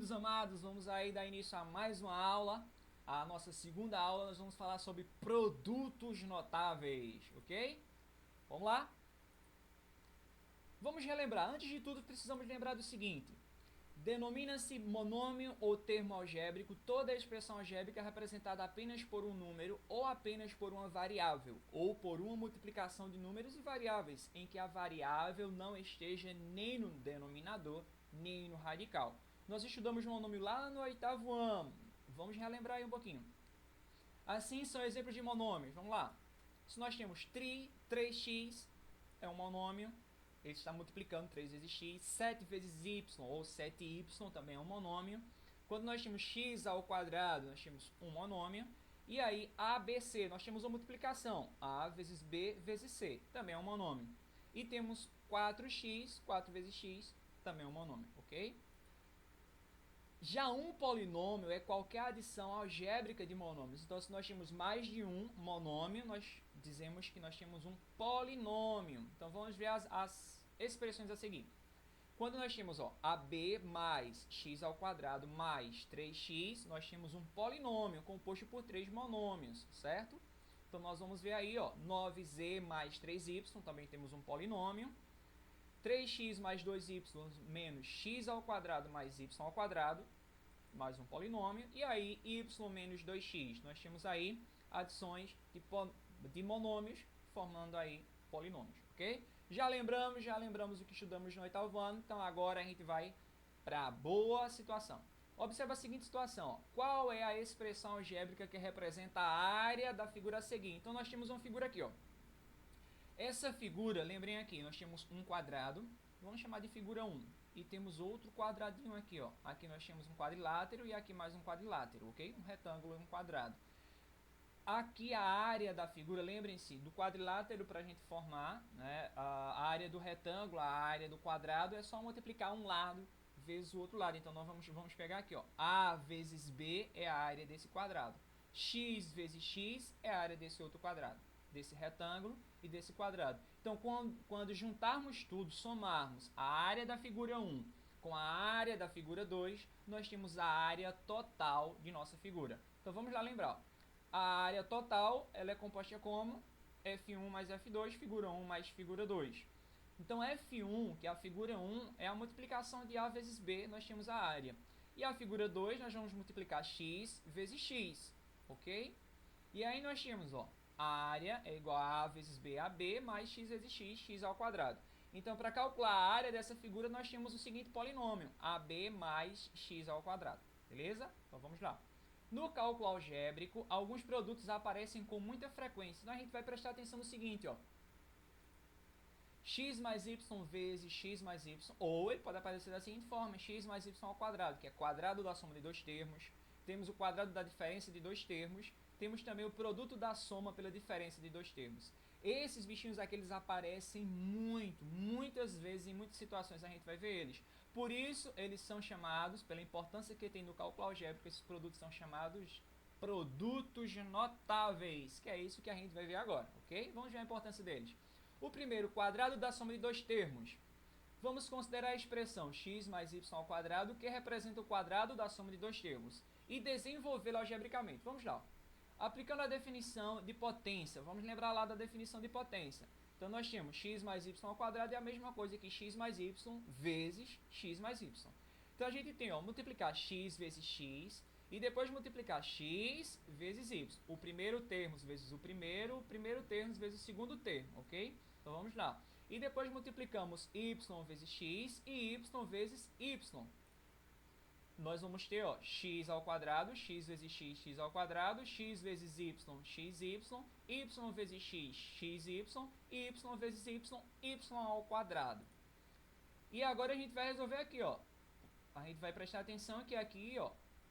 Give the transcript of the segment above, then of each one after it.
Queridos amados, vamos aí dar início a mais uma aula. A nossa segunda aula nós vamos falar sobre produtos notáveis, ok? Vamos lá? Vamos relembrar. Antes de tudo, precisamos lembrar do seguinte. Denomina-se monômio ou termo algébrico toda a expressão algébrica representada apenas por um número ou apenas por uma variável, ou por uma multiplicação de números e variáveis, em que a variável não esteja nem no denominador, nem no radical. Nós estudamos monômio lá no 8º ano. Vamos relembrar aí um pouquinho. Assim são exemplos de monômios. Vamos lá. Se nós temos 3x é um monômio, ele está multiplicando 3 vezes x, 7 vezes y, ou 7y também é um monômio. Quando nós temos x ao quadrado, nós temos um monômio. E aí, ABC, nós temos uma multiplicação, a vezes b vezes c, também é um monômio. E temos 4x, 4 vezes x, também é um monômio, ok? Já um polinômio é qualquer adição algébrica de monômios. Então, se nós temos mais de um monômio, nós dizemos que nós temos um polinômio. Então, vamos ver as expressões a seguir. Quando nós temos AB mais x ao quadrado mais 3x, nós temos um polinômio composto por 3 monômios, certo? Então, nós vamos ver aí, 9z mais 3y, também temos um polinômio. 3x mais 2y menos x ao quadrado mais y ao quadrado, mais um polinômio. E aí, y menos 2x. Nós temos aí adições de monômios, formando aí polinômios, ok? Já lembramos o que estudamos no 8º ano, então agora a gente vai para a boa situação. Observa a seguinte situação, qual é a expressão algébrica que representa a área da figura a seguir? Então nós temos uma figura aqui, Essa figura, lembrem aqui, nós temos um quadrado, vamos chamar de figura 1. E temos outro quadradinho aqui, Aqui nós temos um quadrilátero e aqui mais um quadrilátero, ok? Um retângulo e um quadrado. Aqui a área da figura, lembrem-se, do quadrilátero para a gente formar, né, a área do retângulo, a área do quadrado, é só multiplicar um lado vezes o outro lado. Então, nós vamos pegar aqui, A vezes B é a área desse quadrado. X vezes X é a área desse outro quadrado, desse retângulo e desse quadrado. Então, quando juntarmos tudo, somarmos a área da figura 1 com a área da figura 2, nós temos a área total de nossa figura. Então, vamos lá lembrar, a área total ela é composta como F1 mais F2, figura 1 mais figura 2. Então, F1, que é a figura 1, é a multiplicação de A vezes B, nós temos a área. E a figura 2, nós vamos multiplicar x vezes x, ok? E aí nós temos, a área é igual a A vezes B, AB, mais x vezes x, x ao quadrado. Então, para calcular a área dessa figura, nós temos o seguinte polinômio, AB mais x ao quadrado, beleza? Então, vamos lá. No cálculo algébrico, alguns produtos aparecem com muita frequência. Então, a gente vai prestar atenção no seguinte, x mais y vezes x mais y, ou ele pode aparecer da seguinte forma, x mais y ao quadrado, que é quadrado da soma de dois termos. Temos o quadrado da diferença de dois termos. Temos também o produto da soma pela diferença de dois termos. Esses bichinhos aqui, eles aparecem muitas vezes, em muitas situações a gente vai ver eles. Por isso, eles são chamados, pela importância que tem no cálculo algébrico, esses produtos são chamados produtos notáveis, que é isso que a gente vai ver agora, ok? Vamos ver a importância deles. O primeiro, quadrado da soma de dois termos. Vamos considerar a expressão x mais y ao quadrado, que representa o quadrado da soma de dois termos, e desenvolvê-la algebricamente. Vamos lá. Aplicando a definição de potência, vamos lembrar lá da definição de potência. Então, nós temos x mais y ao quadrado é a mesma coisa que x mais y vezes x mais y. Então, a gente tem, multiplicar x vezes x e depois multiplicar x vezes y. O primeiro termo vezes o primeiro termo vezes o segundo termo, ok? Então, vamos lá. E depois multiplicamos y vezes x e y vezes y. Nós vamos ter, x ao quadrado, x vezes x, x ao quadrado, x vezes y, xy, y vezes x, xy, y vezes y, y ao quadrado. E agora a gente vai resolver aqui, A gente vai prestar atenção que aqui,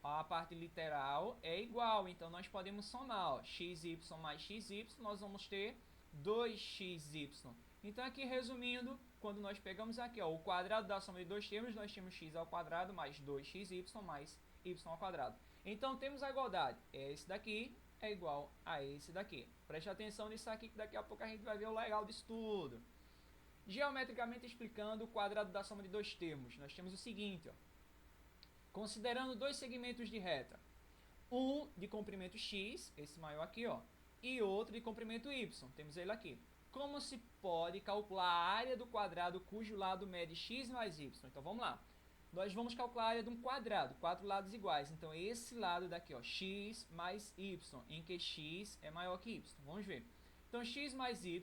a parte literal é igual, então nós podemos somar, xy mais xy, nós vamos ter 2xy. Então, aqui resumindo, quando nós pegamos aqui, o quadrado da soma de dois termos, nós temos x ao quadrado mais 2xy mais y ao quadrado. Então, temos a igualdade. Esse daqui é igual a esse daqui. Preste atenção nisso aqui, que daqui a pouco a gente vai ver o legal disso tudo. Geometricamente explicando o quadrado da soma de dois termos, nós temos o seguinte, Considerando dois segmentos de reta, um de comprimento x, esse maior aqui, ó, e outro de comprimento y, temos ele aqui. Como se pode calcular a área do quadrado cujo lado mede x mais y? Então vamos lá. Nós vamos calcular a área de um quadrado, quatro lados iguais. Então esse lado daqui, ó, x mais y, em que x é maior que y. Vamos ver. Então x mais y,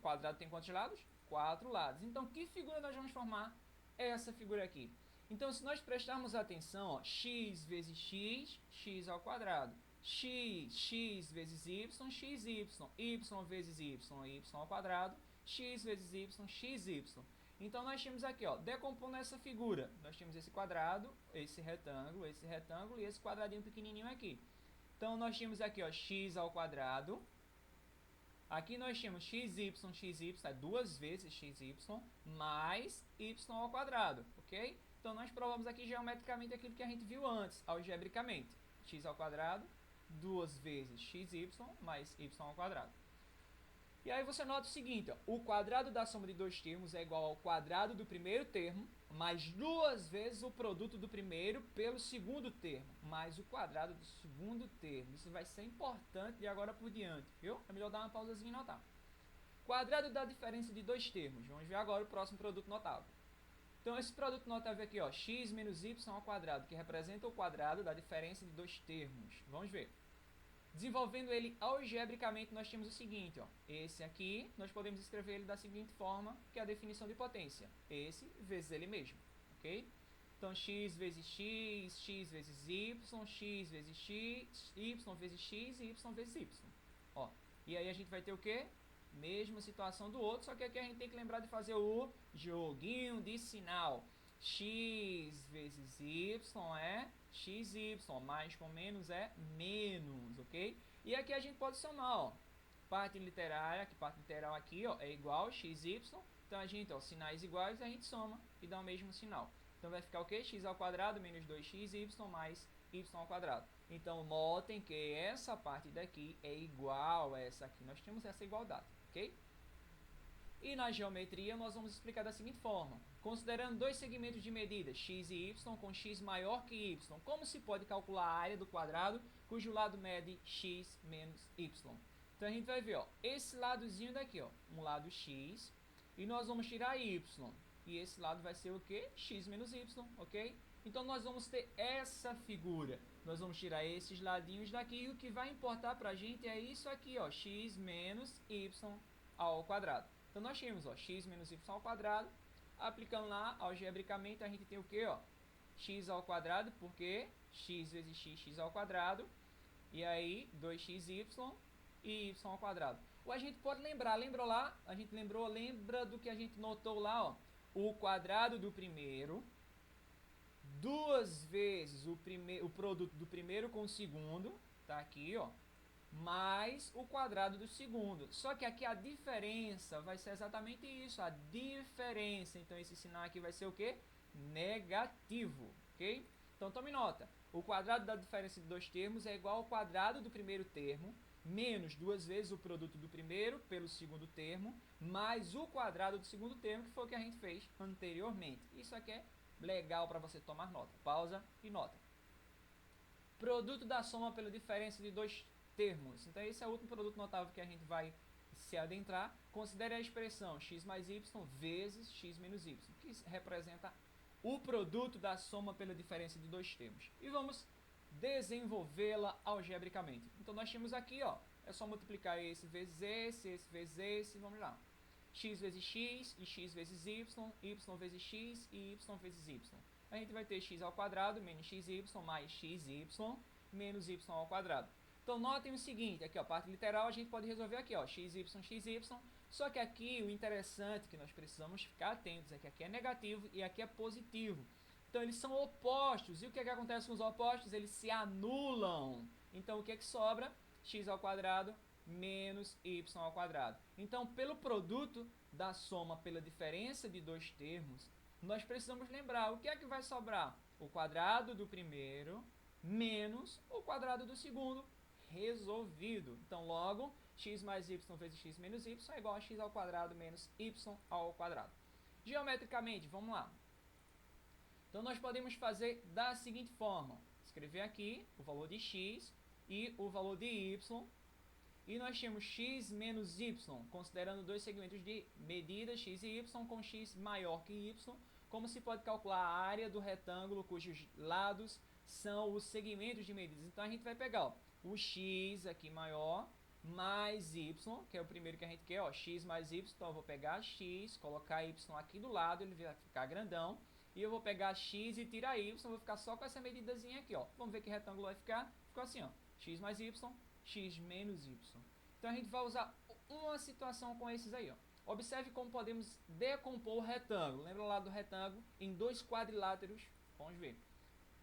quadrado tem quantos lados? Quatro lados. Então que figura nós vamos formar? Essa figura aqui. Então se nós prestarmos atenção, ó, x vezes x, x ao quadrado. X vezes y, xy, y vezes y, y ao quadrado, x vezes y, xy. Então nós temos aqui, ó, decompondo essa figura, nós temos esse quadrado, esse retângulo e esse quadradinho pequenininho aqui. Então nós temos aqui, ó, x ao quadrado. Aqui nós temos xy, é duas vezes xy, mais y ao quadrado, ok? Então nós provamos aqui geometricamente aquilo que a gente viu antes, algebricamente. X ao quadrado, duas vezes xy, mais y ao quadrado. E aí você nota o seguinte, ó, o quadrado da soma de dois termos é igual ao quadrado do primeiro termo, mais duas vezes o produto do primeiro pelo segundo termo, mais o quadrado do segundo termo. Isso vai ser importante de agora por diante, viu? É melhor dar uma pausazinha e notar. Quadrado da diferença de dois termos. Vamos ver agora o próximo produto notável. Então, esse produto notável aqui, ó, x menos y ao quadrado, que representa o quadrado da diferença de dois termos. Vamos ver. Desenvolvendo ele algebricamente, nós temos o seguinte, ó, esse aqui, nós podemos escrever ele da seguinte forma, que é a definição de potência. Esse vezes ele mesmo, ok? Então, x vezes x, x vezes y, x vezes x, y vezes x e y vezes y. Ó, e aí a gente vai ter o quê? Mesma situação do outro, só que aqui a gente tem que lembrar de fazer o joguinho de sinal. X vezes y é xy, mais com menos é menos, ok? E aqui a gente pode somar, ó, parte literal aqui, ó, é igual a xy, então a gente, ó, sinais iguais, a gente soma e dá o mesmo sinal. Então vai ficar o quê? X ao quadrado menos 2xy mais y ao quadrado. Então notem que essa parte daqui é igual a essa aqui, nós temos essa igualdade, ok? E na geometria nós vamos explicar da seguinte forma. Considerando dois segmentos de medida, x e y, com x maior que y, como se pode calcular a área do quadrado cujo lado mede x menos y? Então a gente vai ver, ó, esse ladozinho daqui, ó, um lado x, e nós vamos tirar y. E esse lado vai ser o quê? X menos y, ok? Então nós vamos ter essa figura. Nós vamos tirar esses ladinhos daqui e o que vai importar pra gente é isso aqui, ó, x menos y ao quadrado. Então nós temos, ó, x menos y ao quadrado, aplicando lá algebricamente a gente tem o que, ó, x ao quadrado, porque x vezes x ao quadrado, e aí 2xy e y ao quadrado. Ou a gente pode lembrar, lembra do que a gente notou lá, ó, o quadrado do primeiro, duas vezes o produto do primeiro com o segundo, tá aqui, ó, mais o quadrado do segundo. Só que aqui a diferença vai ser exatamente isso, a diferença. Então esse sinal aqui vai ser o quê? Negativo, ok? Então tome nota, o quadrado da diferença de dois termos é igual ao quadrado do primeiro termo, menos duas vezes o produto do primeiro pelo segundo termo, mais o quadrado do segundo termo, que foi o que a gente fez anteriormente. Isso aqui é legal para você tomar nota. Pausa e nota. Produto da soma pela diferença de dois termos. Então esse é o último produto notável que a gente vai se adentrar. Considere a expressão x mais y vezes x menos y, que representa o produto da soma pela diferença de dois termos. E vamos desenvolvê-la algebricamente. Então nós temos aqui, ó, é só multiplicar esse vezes esse vezes esse, vamos lá. X vezes x e x vezes y vezes x e y vezes y. A gente vai ter x ao quadrado menos xy mais xy menos y ao quadrado. Então notem o seguinte, aqui ó, parte literal a gente pode resolver aqui, ó, xy, só que aqui o interessante que nós precisamos ficar atentos é que aqui é negativo e aqui é positivo. Então eles são opostos, e o que é que acontece com os opostos? Eles se anulam. Então o que é que sobra? X ao quadrado menos y ao quadrado. Então pelo produto da soma pela diferença de dois termos, nós precisamos lembrar, o que é que vai sobrar? O quadrado do primeiro menos o quadrado do segundo. Resolvido. Então, logo, x mais y vezes x menos y é igual a x ao quadrado menos y ao quadrado. Geometricamente, vamos lá. Então nós podemos fazer da seguinte forma, escrever aqui o valor de x e o valor de y, e nós temos x menos y, considerando dois segmentos de medida x e y com x maior que y, como se pode calcular a área do retângulo cujos lados são os segmentos de medidas. Então a gente vai pegar ó, o x aqui maior mais y, que é o primeiro que a gente quer, ó, x mais y, então eu vou pegar x, colocar y aqui do lado, ele vai ficar grandão, e eu vou pegar x e tirar y, vou ficar só com essa medidazinha aqui, ó. Vamos ver que retângulo vai ficar, ficou assim, ó, x mais y, x menos y. Então a gente vai usar uma situação com esses aí, ó. Observe como podemos decompor o retângulo. Lembra lá do retângulo em dois quadriláteros? Vamos ver.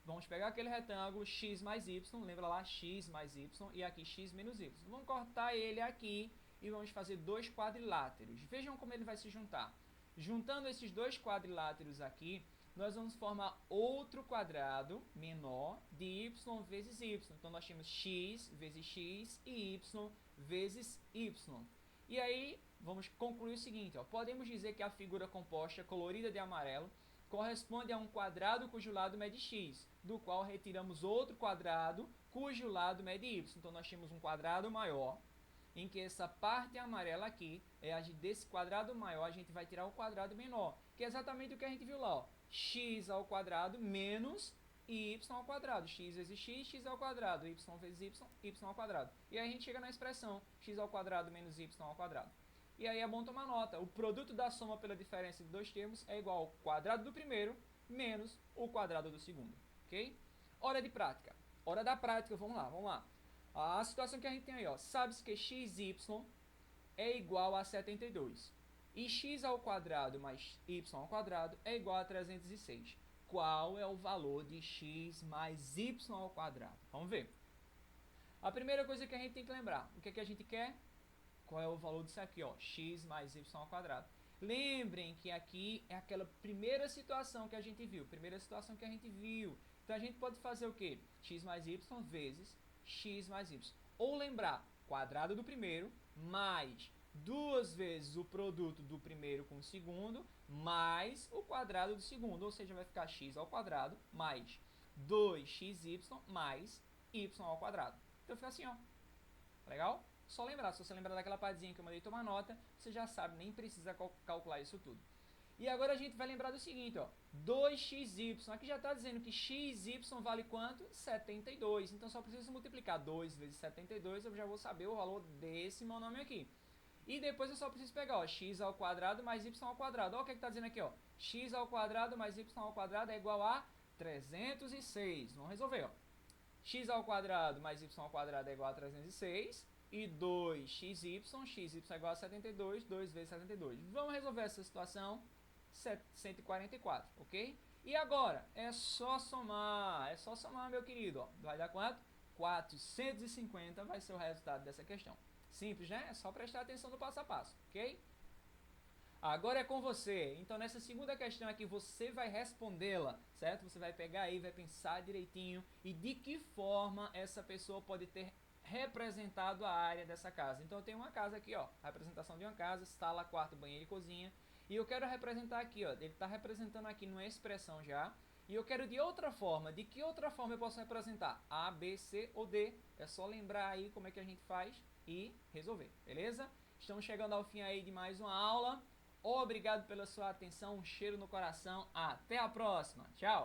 Vamos pegar aquele retângulo x mais y, lembra lá x mais y e aqui x menos y. Vamos cortar ele aqui e vamos fazer dois quadriláteros. Vejam como ele vai se juntar. Juntando esses dois quadriláteros aqui, nós vamos formar outro quadrado menor de y vezes y. Então nós temos x vezes x e y vezes y. E aí, vamos concluir o seguinte, ó, podemos dizer que a figura composta colorida de amarelo corresponde a um quadrado cujo lado mede x, do qual retiramos outro quadrado cujo lado mede y. Então nós temos um quadrado maior, em que essa parte amarela aqui, desse quadrado maior, a gente vai tirar o quadrado menor, que é exatamente o que a gente viu lá, ó, x ao quadrado menos y ao quadrado, x vezes x, x ao quadrado, y vezes y, y ao quadrado. E aí a gente chega na expressão x ao quadrado menos y ao quadrado. E aí é bom tomar nota, o produto da soma pela diferença de dois termos é igual ao quadrado do primeiro menos o quadrado do segundo, ok? Hora de prática. Hora da prática, vamos lá. A situação que a gente tem aí, ó, sabe-se que xy é igual a 72. E x ao quadrado mais y ao quadrado é igual a 306. Qual é o valor de x mais y ao quadrado? Vamos ver. A primeira coisa que a gente tem que lembrar, o que é que a gente quer? Qual é o valor disso aqui, ó, x mais y ao quadrado. Lembrem que aqui é aquela primeira situação que a gente viu, Então a gente pode fazer o quê? X mais y vezes x mais y. Ou lembrar, quadrado do primeiro mais duas vezes o produto do primeiro com o segundo, mais o quadrado do segundo, ou seja, vai ficar x ao quadrado mais 2xy mais y ao quadrado. Então fica assim, ó. Legal? Só lembrar, se você lembrar daquela partezinha que eu mandei tomar nota, você já sabe, nem precisa calcular isso tudo. E agora a gente vai lembrar do seguinte, ó, 2xy, aqui já está dizendo que xy vale quanto? 72, então só preciso multiplicar 2 vezes 72, eu já vou saber o valor desse monômio aqui. E depois eu só preciso pegar, ó, x ao quadrado mais y ao quadrado. Olha o que está dizendo aqui, ó, x ao quadrado mais y ao quadrado é igual a 306. Vamos resolver, ó. X ao quadrado mais y ao quadrado é igual a 306. E 2xy, xy é igual a 72, 2 vezes 72. Vamos resolver essa situação, 144, ok? E agora, é só somar, meu querido, ó. Vai dar quanto? 450 vai ser o resultado dessa questão. Simples, né? É só prestar atenção no passo a passo, ok? Agora é com você. Então, nessa segunda questão aqui, você vai respondê-la, certo? Você vai pegar aí, vai pensar direitinho e de que forma essa pessoa pode ter representado a área dessa casa. Então eu tenho uma casa aqui, ó, a representação de uma casa, sala, quarto, banheiro e cozinha, e eu quero representar aqui, ó, ele está representando aqui numa expressão já, e eu quero de outra forma. De que outra forma eu posso representar? A, B, C ou D. É só lembrar aí como é que a gente faz e resolver, beleza? Estamos chegando ao fim aí de mais uma aula. Obrigado pela sua atenção, um cheiro no coração, até a próxima, tchau!